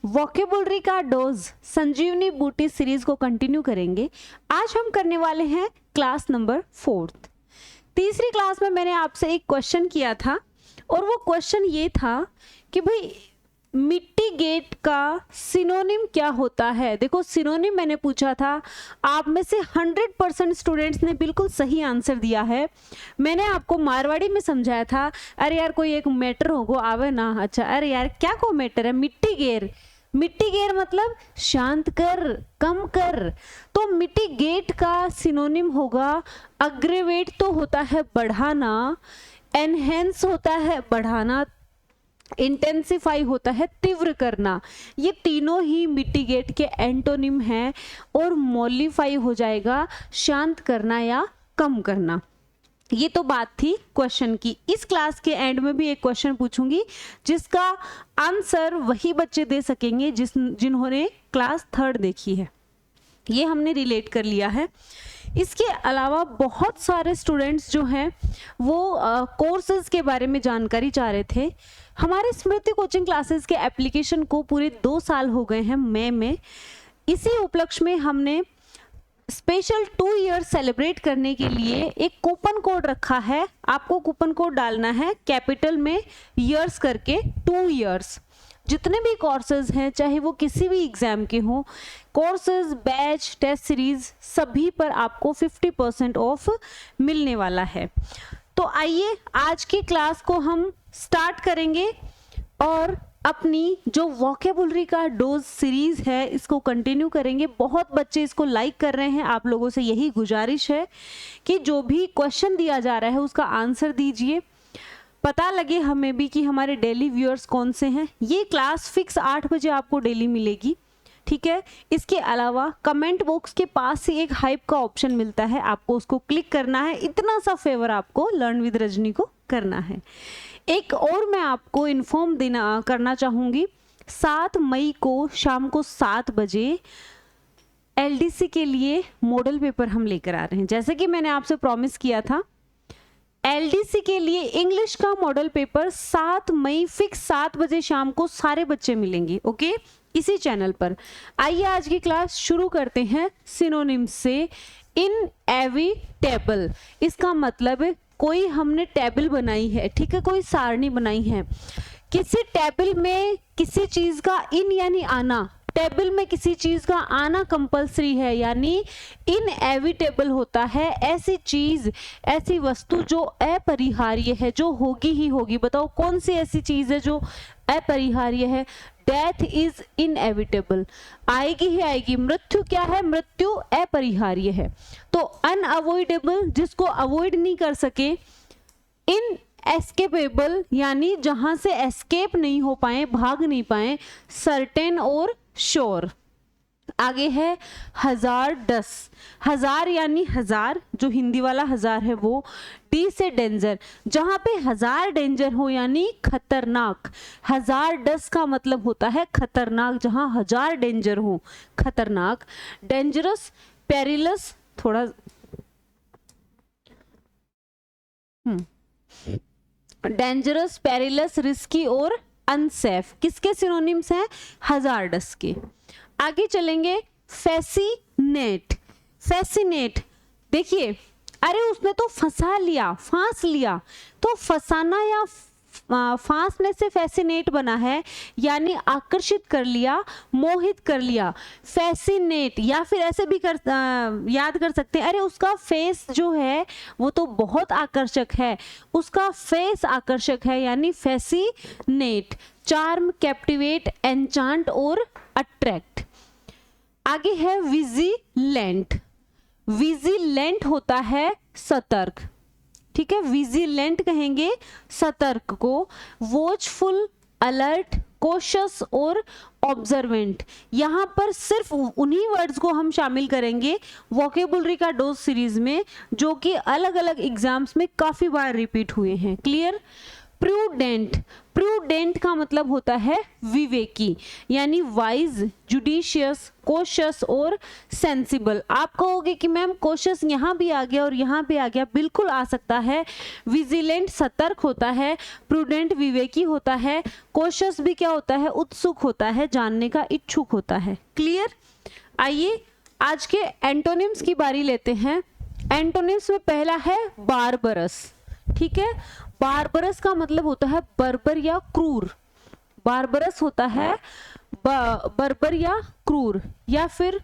Vocabulary का dose संजीवनी बूटी series को कंटिन्यू करेंगे। आज हम करने वाले हैं क्लास नंबर 4। तीसरी क्लास में मैंने आपसे एक क्वेश्चन किया था और वो क्वेश्चन ये था कि भाई मिटिगेट का सिनोनिम क्या होता है। देखो सिनोनिम मैंने पूछा था, आप में से 100% स्टूडेंट्स ने बिल्कुल सही आंसर दिया है। मैंने आपको मारवाड़ी में समझाया था, अरे यार कोई एक मैटर होगो आवे ना, अच्छा अरे यार क्या को मैटर है, मिट्टीगेर। मिट्टीगेर मतलब शांत कर, कम कर। तो मिटिगेट का सिनोनिम होगा अग्रेवेट, तो होता है बढ़ाना, एनहेंस होता है बढ़ाना, इंटेंसिफाई होता है तीव्र करना। ये तीनों ही मिटिगेट के एंटोनिम हैं और मॉलिफाई हो जाएगा शांत करना या कम करना। ये तो बात थी क्वेश्चन की। इस क्लास के एंड में भी एक क्वेश्चन पूछूंगी जिसका आंसर वही बच्चे दे सकेंगे जिन्होंने क्लास 3 देखी है। ये हमने रिलेट कर लिया है। इसके अलावा बहुत सारे स्टूडेंट्स जो हैं वो कोर्सेज के बारे में जानकारी चाह रहे थे। हमारे स्मृति कोचिंग क्लासेस के एप्लीकेशन को पूरे 2 साल हो गए हैं मई में। इसी उपलक्ष्य में हमने स्पेशल 2 ईयर्स सेलिब्रेट करने के लिए एक कूपन कोड रखा है। आपको कूपन कोड डालना है कैपिटल में ईयर्स करके, 2 ईयर्स। जितने भी कोर्सेज हैं, चाहे वो किसी भी एग्जाम के हों, कोर्सेज, बैच, टेस्ट सीरीज, सभी पर आपको 50% ऑफ मिलने वाला है। तो आइए आज की क्लास को हम स्टार्ट करेंगे और अपनी जो वोकेबुलरी का डोज सीरीज है इसको कंटिन्यू करेंगे। बहुत बच्चे इसको लाइक कर रहे हैं। आप लोगों से यही गुजारिश है कि जो भी क्वेश्चन दिया जा रहा है उसका आंसर दीजिए, पता लगे हमें भी कि हमारे डेली व्यूअर्स कौन से हैं। ये क्लास फिक्स 8 बजे आपको डेली मिलेगी, ठीक है। इसके अलावा कमेंट बॉक्स के पास ही एक हाइप का ऑप्शन मिलता है, आपको उसको क्लिक करना है। इतना सा फेवर आपको लर्न विद रजनी को करना है। एक और मैं आपको इन्फॉर्म करना चाहूँगी, 7 मई को शाम को 7 बजे एलडीसी के लिए मॉडल पेपर हम लेकर आ रहे हैं। जैसे कि मैंने आपसे प्रॉमिस किया था, एलडीसी के लिए इंग्लिश का मॉडल पेपर 7 मई फिक्स 7 बजे शाम को सारे बच्चे मिलेंगे, ओके, इसी चैनल पर। आइए आज की क्लास शुरू करते हैं सिनोनिम से। इनएविटेबल, इसका मतलब है कोई हमने टेबल बनाई है, ठीक है, कोई सारणी बनाई है। किसी टेबल में किसी चीज का इन यानी आना, टेबल में किसी चीज का आना कंपलसरी है, यानी इनएविटेबल होता है ऐसी चीज, ऐसी वस्तु जो अपरिहार्य है, जो होगी ही होगी। बताओ कौन सी ऐसी चीज है जो अपरिहार्य है। डेथ इज इनएविटेबल, आएगी ही आएगी। मृत्यु क्या है, मृत्यु अपरिहार्य है। तो अनअवॉइडेबल, जिसको अवॉइड नहीं कर सके। इन एस्केपेबल, यानी जहां से एस्केप नहीं हो पाए, भाग नहीं पाए। सर्टेन और श्योर। आगे है हजार्डस, हजार यानी हजार, जो हिंदी वाला हजार है वो। डी से डेंजर, जहां पे हजार डेंजर हो यानी खतरनाक। हजार्डस का मतलब होता है खतरनाक, जहां हजार डेंजर हो, खतरनाक। डेंजरस, पेरिलस, थोड़ा डेंजरस, पेरिलस, रिस्की और अनसेफ किसके सिनोनिम्स हैं, हजार्डस के। आगे चलेंगे, फैसिनेट। फैसिनेट, देखिए, अरे उसने तो फंसा लिया, फांस लिया, तो फंसाना या फांसने से फैसिनेट बना है, यानी आकर्षित कर लिया, मोहित कर लिया। फैसिनेट, या फिर ऐसे भी याद कर सकते हैं, अरे उसका फेस जो है वो तो बहुत आकर्षक है, उसका फेस आकर्षक है, यानी फैसिनेट। चार्म, कैप्टिवेट, एन्चांट और अट्रैक्ट। आगे है विजिलेंट। विजिलेंट होता है सतर्क, ठीक है, विजिलेंट कहेंगे सतर्क को। वॉचफुल, अलर्ट, कॉशियस और ऑब्जर्वेंट। यहाँ पर सिर्फ उन्हीं वर्ड्स को हम शामिल करेंगे वोकेबुलरी का डोज सीरीज में, जो कि अलग अलग एग्जाम्स में काफी बार रिपीट हुए हैं। क्लियर। प्रूडेंट, प्रूडेंट का मतलब होता है विवेकी, यानी वाइज, जुडिशियस, कॉशियस और सेंसिबल। आप कहोगे कि मैम कॉशियस यहाँ भी आ गया और यहाँ भी आ गया, बिल्कुल आ सकता है। विजिलेंट सतर्क होता है, प्रूडेंट विवेकी होता है, कॉशियस भी क्या होता है, उत्सुक होता है, जानने का इच्छुक होता है। क्लियर? आइए आज के एंटोनिम्स की बारी लेते हैं। एंटोनिम्स में पहला है बारबरस। ठीक है, बारबरस का मतलब होता है बर्बर या क्रूर। बारबरस होता है बर्बर या क्रूर, या फिर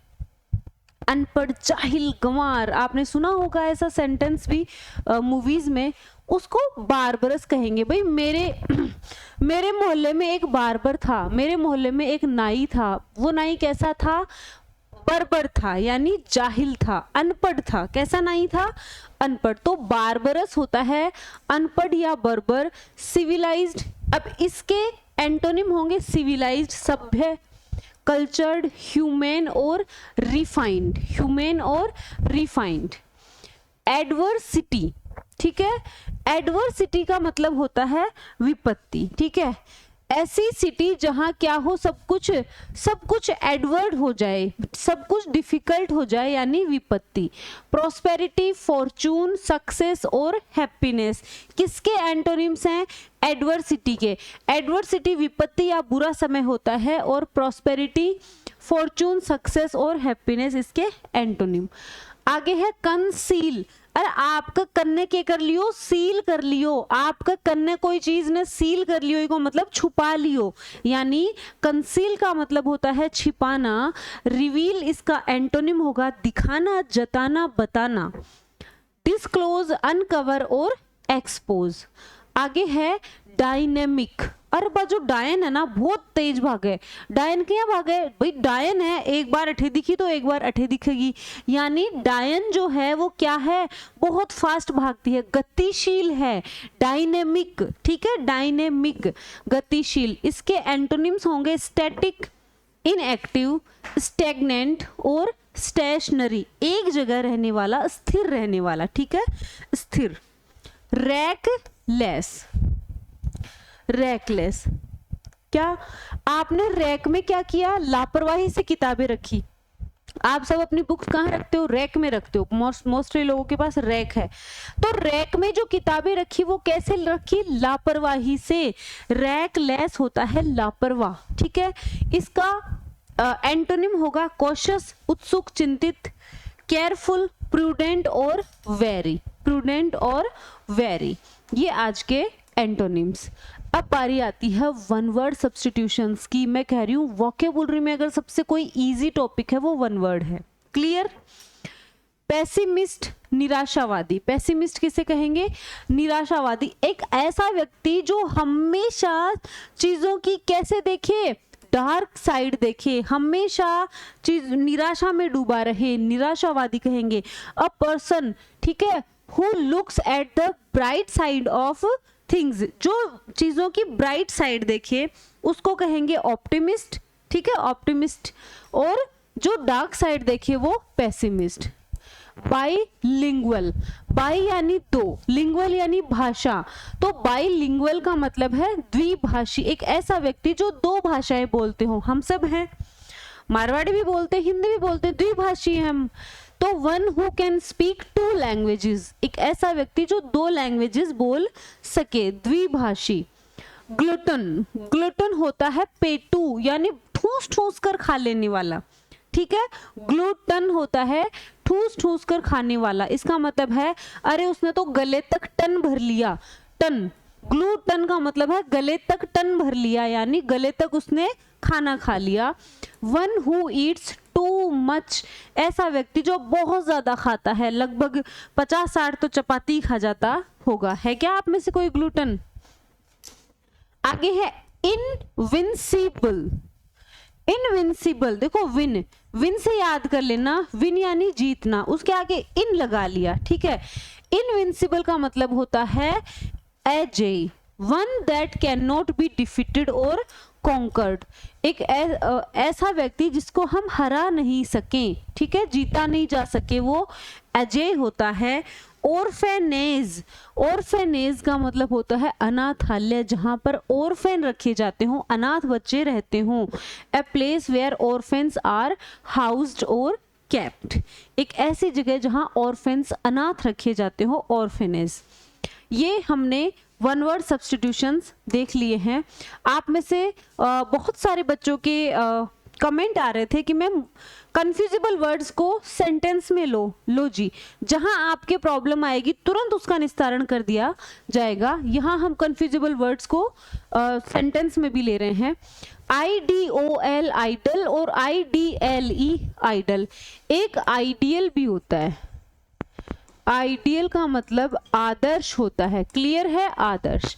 अनपढ़, जाहिल, गंवार। आपने सुना होगा ऐसा सेंटेंस भी मूवीज में, उसको बारबरस कहेंगे। भाई मेरे मोहल्ले में एक बार्बर था, मेरे मोहल्ले में एक नाई था। वो नाई कैसा था? बर्बर था, यानी जाहिल था, अनपढ़ था। कैसा नाई था? अनपढ़। तो बारबरस होता है अनपढ़ या बर्बर। सिविलाइज्ड, अब इसके एंटोनिम होंगे सिविलाइज्ड, सभ्य, कल्चर्ड, ह्यूमन और रिफाइंड, ह्यूमन और रिफाइंड। एडवर्सिटी, ठीक है, एडवर्सिटी का मतलब होता है विपत्ति। ठीक है, ऐसी सिटी जहां क्या हो, सब कुछ एडवर्ड हो जाए, सब कुछ डिफिकल्ट हो जाए, यानी विपत्ति। प्रॉस्पेरिटी, फॉर्चून, सक्सेस और हैप्पीनेस किसके एंटोनिम्स हैं? एडवर्सिटी के। एडवर्सिटी विपत्ति या बुरा समय होता है, और प्रॉस्पेरिटी, फॉर्चून, सक्सेस और हैप्पीनेस इसके एंटोनिम। आगे है कंसील। अरे आपका कन्ने के कर लियो, सील कर लियो। आपका कन्ने कोई चीज ने सील कर लियो, को मतलब छुपा लियो, यानी कंसील का मतलब होता है छिपाना। रिवील इसका एंटोनिम होगा दिखाना, जताना, बताना। डिस्क्लोज, अनकवर और एक्सपोज। आगे है डायनेमिक। अरे बाजू डायन है ना, बहुत तेज भागे। डायन क्या भागे? भाई डायन है, एक बार अठे दिखी तो एक बार अठे दिखेगी, यानी डायन जो है वो क्या है? बहुत फास्ट भागती है, गतिशील है, डायनेमिक। ठीक है, डायनेमिक, गतिशील। इसके एंटोनिम्स होंगे स्टैटिक, इनएक्टिव, स्टैग्नेंट और स्टेशनरी, एक जगह रहने वाला, स्थिर रहने वाला। ठीक है, स्थिर। रैकलेस, रैकलेस, क्या आपने रैक में क्या किया? लापरवाही से किताबें रखी। आप सब अपनी बुक्स कहाँ रखते हो? रैक में रखते हो। मोस्टली लोगों के पास रैक है। तो रैक में जो किताबें रखी वो कैसे रखी? लापरवाही से। रैकलेस होता है लापरवाह। ठीक है, इसका एंटोनिम होगा कॉशियस, उत्सुक, चिंतित, केयरफुल, प्रूडेंट और वेरी, प्रूडेंट और वेरी। ये आज के एंटोनिम्स। अब बारी आती है वन वर्ड सब्स्टिट्यूशंस की। मैं कह रही हूँ वोकैबुलरी में अगर सबसे कोई इजी टॉपिक है वो वन वर्ड है। क्लियर? पेसिमिस्ट, निराशावादी। पेसिमिस्ट किसे कहेंगे? निराशावादी, एक ऐसा व्यक्ति जो हमेशा चीजों की कैसे देखे? डार्क साइड देखे, हमेशा चीज निराशा में डूबा रहे, निराशावादी कहेंगे। अ पर्सन, ठीक है, who looks at the bright side of things, जो चीजों की ब्राइट साइड देखे उसको कहेंगे ऑप्टिमिस्ट। ठीक है, ऑप्टिमिस्ट। और जो डार्क साइड देखे वो पेसिमिस्ट। बाईलिंगुअल, बाई यानी दो, लिंगुअल यानी भाषा। तो बाईलिंगुअल का मतलब है द्विभाषी, एक ऐसा व्यक्ति जो दो भाषाएं बोलते हो। हम सब हैं, मारवाड़ी भी बोलते, हिंदी भी बोलते, द्विभाषी हैं हम। तो one who can speak to languages, एक ऐसा व्यक्ति जो दो लैंग्वेजेस बोल सके, द्विभाषी। ग्लूटन, ग्लूटन होता है पेटू, यानी ठूस ठूस कर खा लेने वाला। ठीक है, ग्लूटन होता है ठूस ठूस कर खाने वाला। इसका मतलब है अरे उसने तो गले तक टन भर लिया। टन, ग्लूटन का मतलब है गले तक टन भर लिया, यानी गले तक उसने खाना खा लिया। One who Yeats too much, ऐसा व्यक्ति जो बहुत ज्यादा खाता है, लगभग 50-60 तो चपाती खा जाता होगा। है क्या आप में से कोई ग्लूटन? आगे है इनविंसिबल। इनविंसिबल, देखो विन, विन से याद कर लेना, विन यानी जीतना, उसके आगे इन लगा लिया। ठीक है, इनविंसिबल का मतलब होता है अजेय, one that can not be defeated और कॉन्कर्ड, एक ऐसा व्यक्ति जिसको हम हरा नहीं सके। ठीक है, जीता नहीं जा सके, वो अजेय होता है। ऑर्फेनेज, ऑर्फेनेज का मतलब होता है अनाथालय, जहां पर ऑर्फेन रखे जाते हों, अनाथ बच्चे रहते हों। A place where orphans are housed और केप्ट, एक ऐसी जगह जहां ऑर्फेन्स अनाथ रखे जाते हो, ऑर्फेनेज। ये हमने वन वर्ड सब्स्टिट्यूशंस देख लिए हैं। आप में से बहुत सारे बच्चों के कमेंट आ रहे थे कि मैम कन्फ्यूजिबल वर्ड्स को सेंटेंस में लो जी, जहां आपके प्रॉब्लम आएगी तुरंत उसका निस्तारण कर दिया जाएगा। यहाँ हम कन्फ्यूजिबल वर्ड्स को सेंटेंस में भी ले रहे हैं। IDOL आइडल और IDLE आइडल, एक आइडियल भी होता है। आइडियल का मतलब आदर्श होता है, क्लियर है, आदर्श।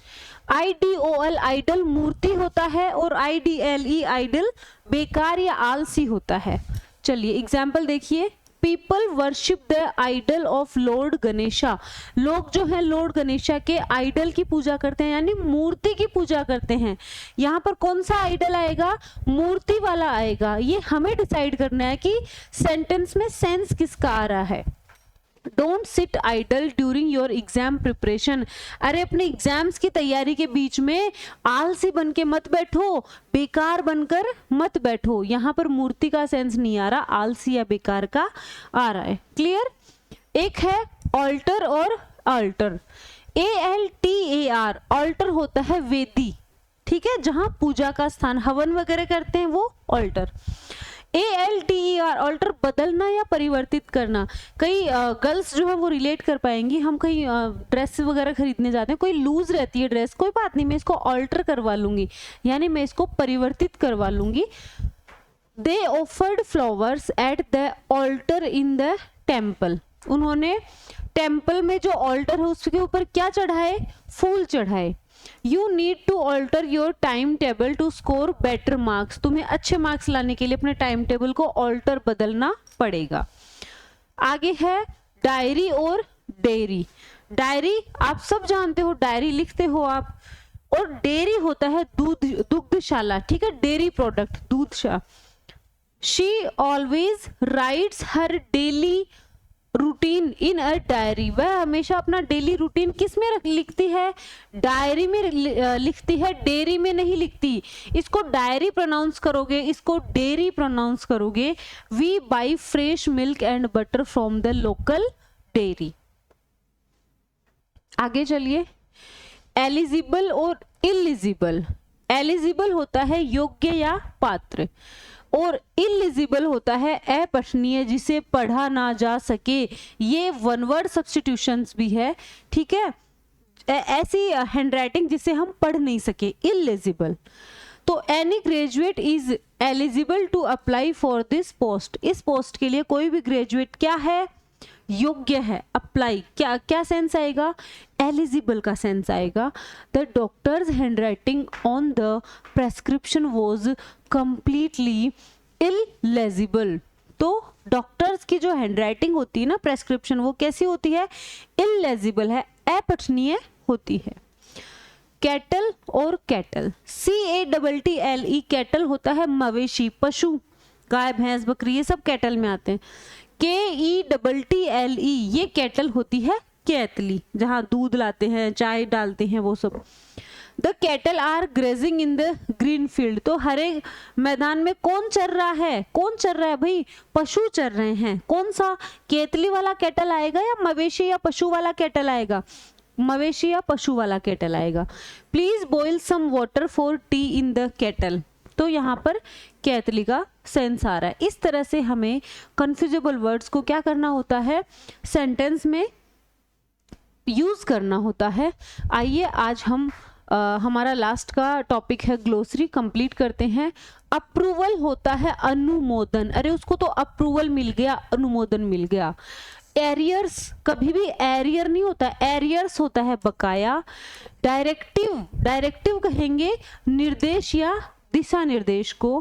IDOL आइडल मूर्ति होता है और IDLE आइडल बेकार या आलसी होता है। चलिए एग्जाम्पल देखिए। People worship the idol of Lord Ganesha, लोग जो है लॉर्ड गणेशा के आइडल की पूजा करते हैं, यानी मूर्ति की पूजा करते हैं। यहाँ पर कौन सा आइडल आएगा? मूर्ति वाला आएगा। ये हमें डिसाइड करना है कि सेंटेंस में सेंस किसका आ रहा है। Don't sit idle during your exam preparation, अरे अपने एग्जाम्स की तैयारी के बीच में आलसी बन के मत बैठो, बेकार बनकर मत बैठो। यहाँ पर मूर्ति का सेंस नहीं आ रहा, आलसी या बेकार का आ रहा है। क्लियर? एक है ऑल्टर और अल्टर। ALTAR, ऑल्टर होता है वेदी, ठीक है, जहां पूजा का स्थान हवन वगैरह करते हैं वो ऑल्टर। ALTER ऑल्टर, बदलना या परिवर्तित करना। कई गर्ल्स जो है वो रिलेट कर पाएंगी। हम कहीं ड्रेस वगैरह खरीदने जाते हैं, कोई लूज रहती है ड्रेस, कोई बात नहीं, मैं इसको ऑल्टर करवा लूंगी, यानी मैं इसको परिवर्तित करवा लूंगी। They offered flowers at the altar in the temple, उन्होंने टेम्पल में जो ऑल्टर है उसके ऊपर क्या चढ़ाए? फूल चढ़ाए। You need to alter your timetable to score better marks, तुम्हें अच्छे मार्क्स लाने के लिए अपने टाइम टेबल को ऑल्टर, बदलना पड़ेगा। आगे है डायरी और डेयरी। डायरी आप सब जानते हो, डायरी लिखते हो आप, और डेयरी होता है दुग्धशाला, ठीक है, डेयरी प्रोडक्ट, दूधशाला। She always writes her daily routine in a diary, वह हमेशा अपना डेली रूटीन किस में लिखती है? डायरी में लिखती है, डेयरी में नहीं लिखती। इसको डायरी प्रोनाउंस करोगे, इसको डेयरी प्रोनाउंस करोगे। We buy fresh milk and butter from the local dairy. आगे चलिए। एलिजिबल और इलिजिबल। एलिजिबल होता है योग्य या पात्र, और इलिजिबल होता है अपठनीय, जिसे पढ़ा ना जा सके। ये वन वर्ड सब्स्टिट्यूशंस भी है, ठीक है, ऐसी हैंडराइटिंग जिसे हम पढ़ नहीं सके, इलिजिबल। तो any graduate is eligible to apply for this post, इस पोस्ट के लिए कोई भी ग्रेजुएट क्या है? योग्य है। अप्लाई क्या क्या सेंस आएगा? एलिजिबल का सेंस आएगा। The doctors handwriting on the prescription was completely illegible. तो डॉक्टर्स की जो हैंडराइटिंग होती है ना प्रेस्क्रिप्शन, वो कैसी होती है? इलेजिबल है, अपठनीय होती है। कैटल और कैटल, CATTLE, कैटल होता है मवेशी, पशु, गाय भैंस बकरी, ये सब कैटल में आते हैं। KETTLE, ये कैटल होती है कैतली, जहां दूध लाते हैं, चाय डालते हैं, वो सब। The cattle are grazing in the green field, तो हरे मैदान में कौन चर रहा है? कौन चर रहा है भाई? पशु चर रहे हैं। कौन सा? केतली वाला कैटल आएगा या मवेशी या पशु वाला कैटल आएगा? मवेशी या पशु वाला कैटल आएगा। Please boil some water for tea in the kettle, तो यहाँ पर कैतली का सेंस आ रहा है। इस तरह से हमें कन्फ्यूजेबल वर्ड्स को क्या करना होता है? सेंटेंस में यूज करना होता है। आइए आज हम हमारा लास्ट का टॉपिक है ग्लोसरी, कंप्लीट करते हैं। अप्रूवल होता है अनुमोदन, अरे उसको तो अप्रूवल मिल गया, अनुमोदन मिल गया। एरियर्स, कभी भी एरियर नहीं होता, एरियर्स होता है बकाया। डायरेक्टिव, डायरेक्टिव कहेंगे निर्देश या दिशा निर्देश को।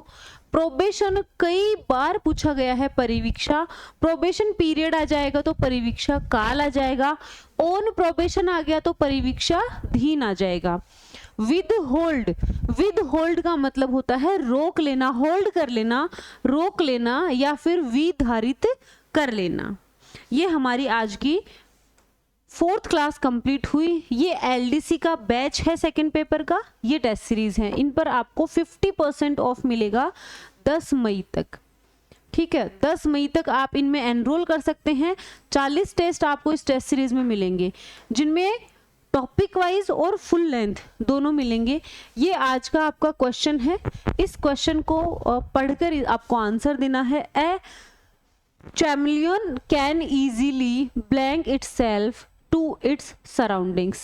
प्रोबेशन कई बार पूछा गया है, परिवीक्षा, प्रोबेशन पीरियड आ जाएगा तो परिवीक्षा काल आ जाएगा। ऑन प्रोबेशन आ गया तो परिवीक्षा धीन आ जाएगा। विद होल्ड, विद होल्ड का मतलब होता है रोक लेना, होल्ड कर लेना, रोक लेना, या फिर विधारित कर लेना। ये हमारी आज की 4th क्लास कंप्लीट हुई। ये एलडीसी का बैच है सेकंड पेपर का, ये टेस्ट सीरीज है। इन पर आपको 50% ऑफ मिलेगा 10 मई तक। ठीक है, 10 मई तक आप इनमें एनरोल कर सकते हैं। 40 टेस्ट आपको इस टेस्ट सीरीज में मिलेंगे, जिनमें टॉपिक वाइज और फुल लेंथ दोनों मिलेंगे। ये आज का आपका क्वेश्चन है। इस क्वेश्चन को पढ़कर आपको आंसर देना है। ए chameleon can easily blank itself to its surroundings,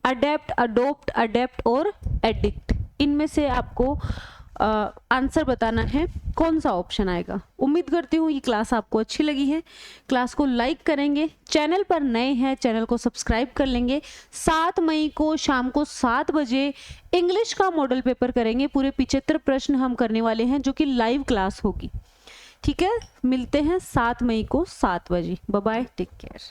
adapt, adopt, adapt और addict। इनमें से आपको आंसर बताना है कौन सा ऑप्शन आएगा। उम्मीद करती हूँ ये क्लास आपको अच्छी लगी है। क्लास को लाइक करेंगे, चैनल पर नए हैं चैनल को सब्सक्राइब कर लेंगे। 7 मई को शाम को 7 बजे इंग्लिश का मॉडल पेपर करेंगे। पूरे 75 प्रश्न हम करने वाले हैं, जो कि लाइव क्लास होगी। ठीक है, मिलते हैं 7 मई को 7 बजे। Bye bye, take care.